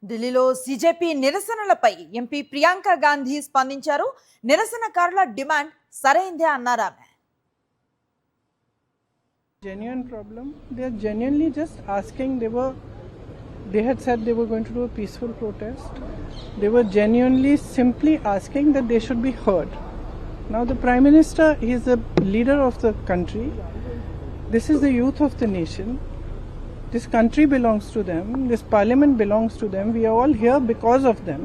ఢిల్లీలో CJP నిరసనలపై MP Priyanka Gandhi స్పందించారు. నిరసనకారుల demand సరైందే అన్నారామె. Genuine problem. They are genuinely just asking. They had said they were going to do a peaceful protest. They were genuinely simply asking that they should be heard. Now the Prime Minister, he is the leader of the country. This is the youth of the nation. This country belongs to them. This parliament belongs to them. We are all here because of them.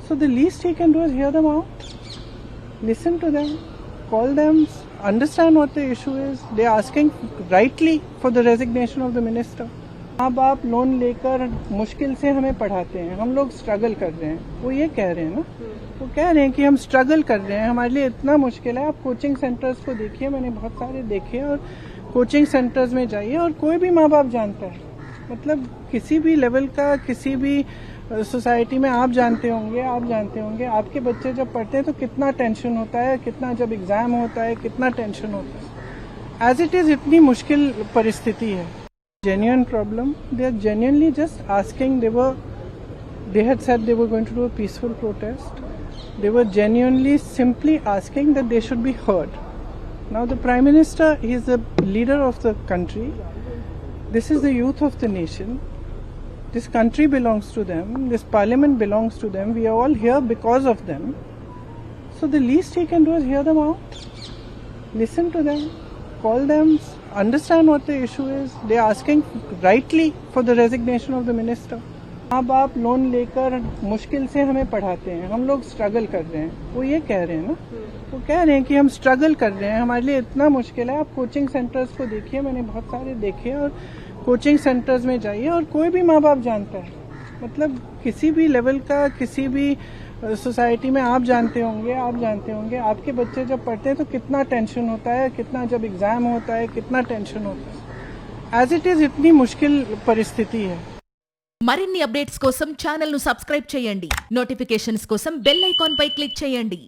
So the least he can do is hear them out, listen to them, call them, understand what the issue is. They are asking rightly for the resignation of the minister. माँ बाप loan लेकर मुश्किल से हमें पढ़ाते हैं, हम लोग स्ट्रगल कर रहे हैं. वो ये कह रहे हैं ना, वो कह रहे हैं कि हम स्ट्रगल कर रहे हैं, हमारे लिए इतना मुश्किल है. आप कोचिंग सेंटर्स को देखिए, मैंने बहुत सारे देखे, और कोचिंग सेंटर्स में जाइए और कोई भी माँ बाप जानता है. मतलब किसी भी लेवल का, किसी भी सोसाइटी में आप जानते होंगे आपके बच्चे जब पढ़ते हैं तो कितना टेंशन होता है, कितना जब एग्जाम होता है कितना टेंशन होता है. एज इट इज इतनी मुश्किल परिस्थिति है. Genuine problem. They are genuinely just asking. They had said they were going to do a peaceful protest. They were genuinely simply asking that they should be heard. Now the Prime Minister, he is the leader of the country. This is the youth of the nation. This country belongs to them. This parliament belongs to them. We are all here because of them. So the least he can do is hear them out, listen to them, call them, understand what the issue is. They are asking rightly for the resignation of the minister. माँ बाप loan लेकर मुश्किल से हमें पढ़ाते हैं, हम लोग स्ट्रगल कर रहे हैं. वो ये कह रहे हैं ना, वो कह रहे हैं कि हम स्ट्रगल कर रहे हैं, हमारे लिए इतना मुश्किल है. आप कोचिंग सेंटर्स को देखिए, मैंने बहुत सारे देखे, और कोचिंग सेंटर्स में जाइए और कोई भी माँ बाप जानता है. मतलब किसी भी लेवल का, किसी भी सोसाइटी में आप जानते होंगे आपके बच्चे जब पढ़ते हैं तो कितना टेंशन होता है, कितना जब एग्जाम होता है कितना टेंशन होता है. एज इट इज इतनी मुश्किल परिस्थिति है. మరిన్ని అప్డేట్స్ కోసం ఛానల్ ను సబ్స్క్రైబ్ చేయండి. నోటిఫికేషన్స్ కోసం బెల్ ఐకాన్ పై క్లిక్ చేయండి.